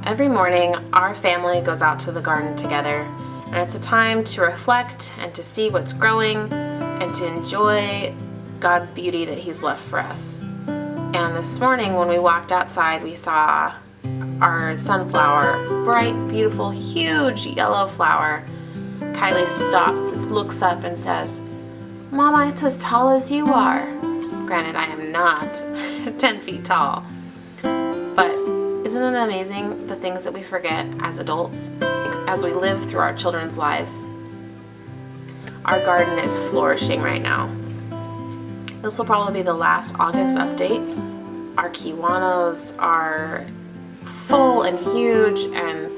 Every morning, our family goes out to the garden together, and it's a time to reflect and to see what's growing and to enjoy God's beauty that He's left for us. And this morning, when we walked outside, we saw our sunflower, bright, beautiful, huge yellow flower. Kylie stops, looks up and says, "Mama, it's as tall as you are." Granted, I am not 10 feet tall, but isn't it amazing the things that we forget as adults as we live through our children's lives? Our garden is flourishing right now. This will probably be the last August update. Our kiwanos are full and huge, and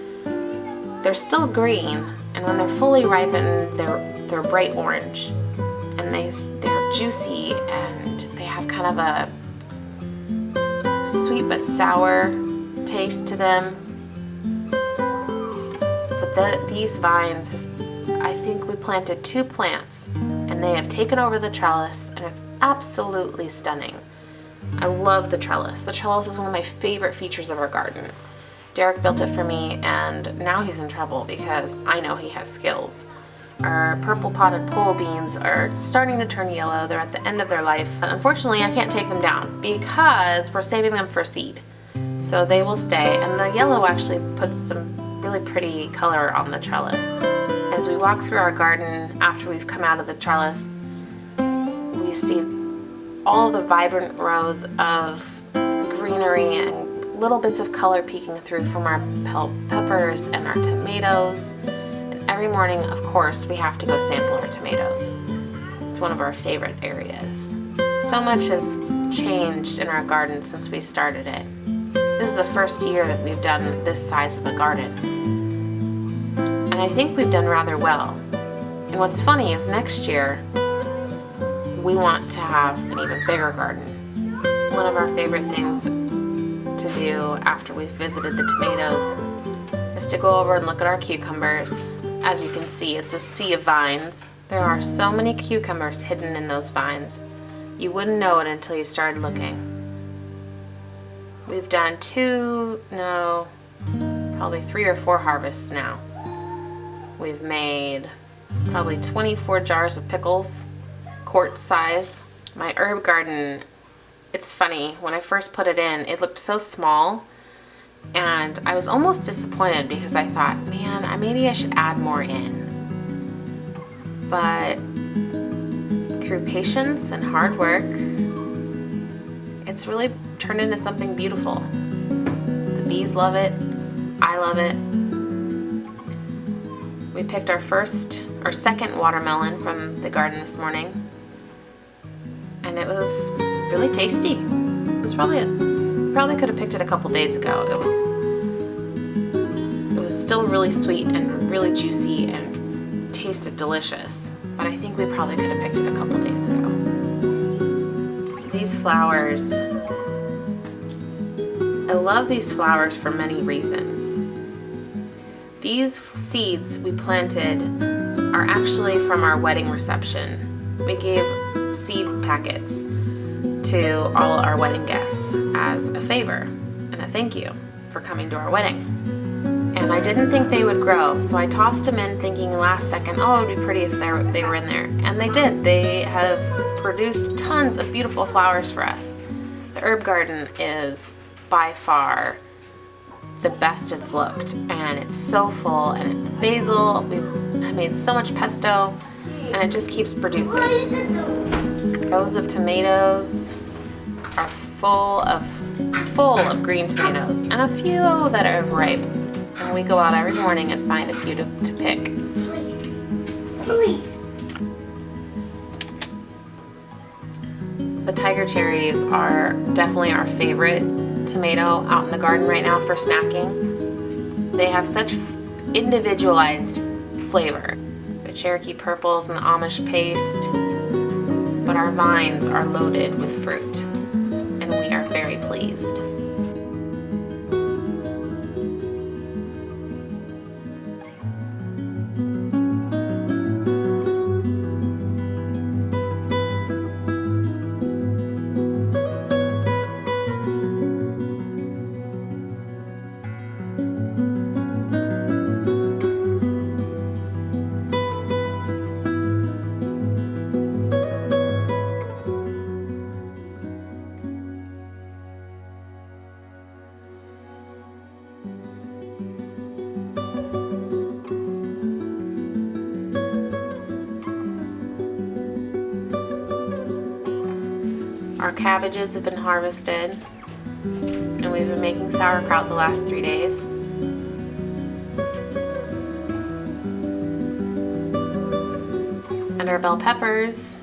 they're still green, and when they're fully ripened, they're bright orange, and they're juicy, and they have kind of a sweet but sour taste to them. But these vines, I think we planted 2 plants, and they have taken over the trellis, and it's absolutely stunning. I love the trellis. The trellis is one of my favorite features of our garden. Derek built it for me, and now he's in trouble because I know he has skills. Our purple potted pole beans are starting to turn yellow. They're at the end of their life. But unfortunately, I can't take them down because we're saving them for seed. So they will stay, and the yellow actually puts some really pretty color on the trellis. As we walk through our garden after we've come out of the trellis, we see all the vibrant rows of greenery and little bits of color peeking through from our bell peppers and our tomatoes. And every morning, of course, we have to go sample our tomatoes. It's one of our favorite areas. So much has changed in our garden since we started it. This is the first year that we've done this size of a garden. And I think we've done rather well. And what's funny is next year, we want to have an even bigger garden. One of our favorite things to do after we've visited the tomatoes is to go over and look at our cucumbers. As you can see, it's a sea of vines. There are so many cucumbers hidden in those vines. You wouldn't know it until you started looking. We've done probably 3 or 4 harvests now. We've made probably 24 jars of pickles, quart size. My herb garden, it's funny, when I first put it in, it looked so small, and I was almost disappointed because I thought, man, maybe I should add more in. But through patience and hard work, it's really turned into something beautiful. The bees love it. I love it. We picked our second watermelon from the garden this morning, and it was really tasty. It was probably could have picked it a couple days ago. It was still really sweet and really juicy and tasted delicious, but I think we probably could have picked it a couple days ago. These flowers, I love these flowers for many reasons. These seeds we planted are actually from our wedding reception. We gave seed packets to all our wedding guests as a favor and a thank you for coming to our wedding. And I didn't think they would grow, so I tossed them in thinking last second, oh, it would be pretty if they were in there. And they did. They have produced tons of beautiful flowers for us. The herb garden is by far the best it's looked, and it's so full, and the basil, I made so much pesto, and it just keeps producing. Rows of tomatoes are full of green tomatoes, and a few that are ripe. And we go out every morning and find a few to pick. Please. The tiger cherries are definitely our favorite tomato out in the garden right now for snacking. They have such individualized flavor. The Cherokee purples and the Amish paste. But our vines are loaded with fruit, and we are very pleased. cabbages have been harvested, and we've been making sauerkraut the last 3 days. And our bell peppers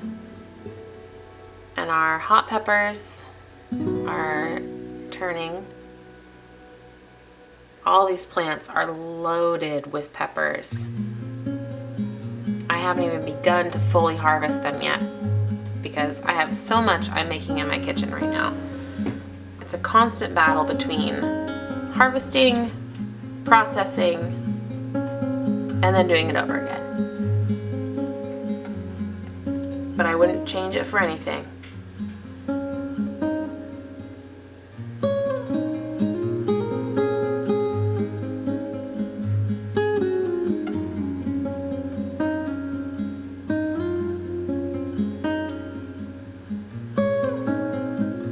and our hot peppers are turning. All these plants are loaded with peppers. I haven't even begun to fully harvest them yet because I have so much I'm making in my kitchen right now. It's a constant battle between harvesting, processing, and then doing it over again. But I wouldn't change it for anything.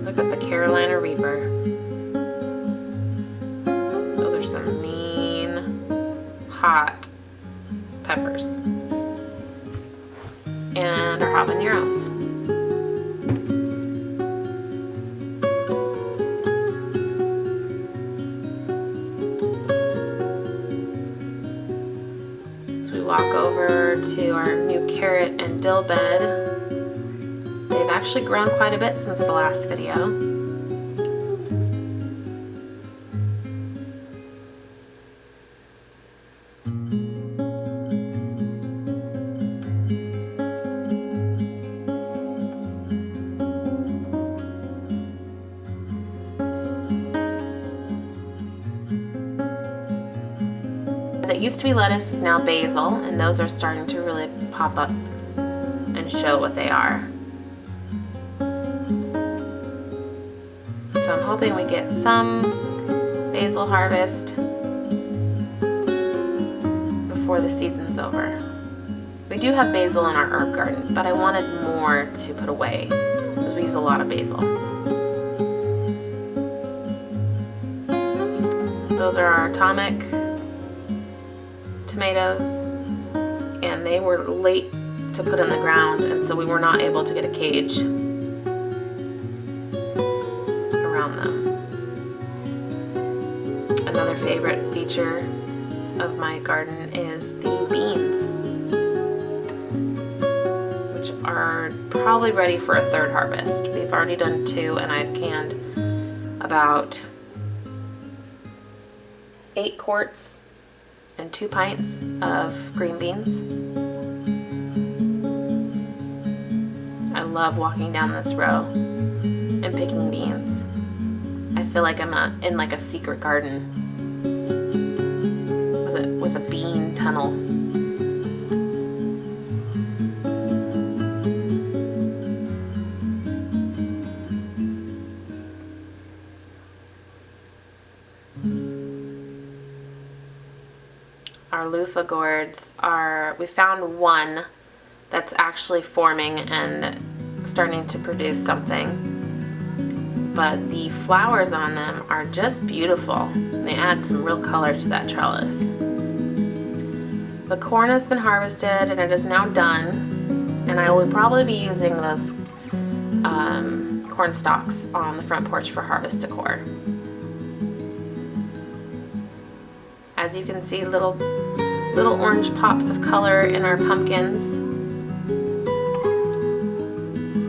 Look at the Carolina Reaper. Those are some mean, hot peppers. And our habaneros. So we walk over to our new carrot and dill bed. They've actually grown quite a bit since the last video. That used to be lettuce is now basil, and those are starting to really pop up and show what they are. So I'm hoping we get some basil harvest before the season's over. We do have basil in our herb garden, but I wanted more to put away because we use a lot of basil. Those are our atomic tomatoes, and they were late to put in the ground, and so we were not able to get a cage around them. Another favorite feature of my garden is the beans, which are probably ready for a third harvest. We've already done 2, and I've canned about 8 quarts and 2 pints of green beans. I love walking down this row and picking beans. I feel like I'm in like a secret garden with a bean tunnel. Our loofah gourds we found one that's actually forming and starting to produce something. But the flowers on them are just beautiful. They add some real color to that trellis. The corn has been harvested and it is now done. And I will probably be using those corn stalks on the front porch for harvest decor. As you can see, little orange pops of color in our pumpkins.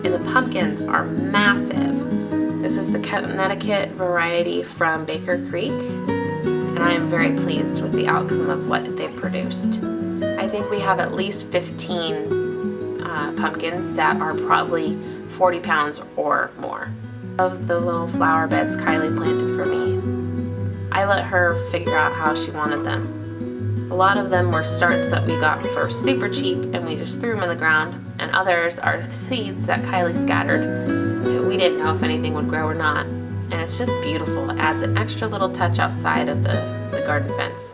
And the pumpkins are massive. This is the Connecticut variety from Baker Creek, and I am very pleased with the outcome of what they've produced. I think we have at least 15 pumpkins that are probably 40 pounds or more. Of the little flower beds Kylie planted for me, I let her figure out how she wanted them. A lot of them were starts that we got for super cheap and we just threw them in the ground, and others are seeds that Kylie scattered. We didn't know if anything would grow or not, and it's just beautiful. It adds an extra little touch outside of the garden fence.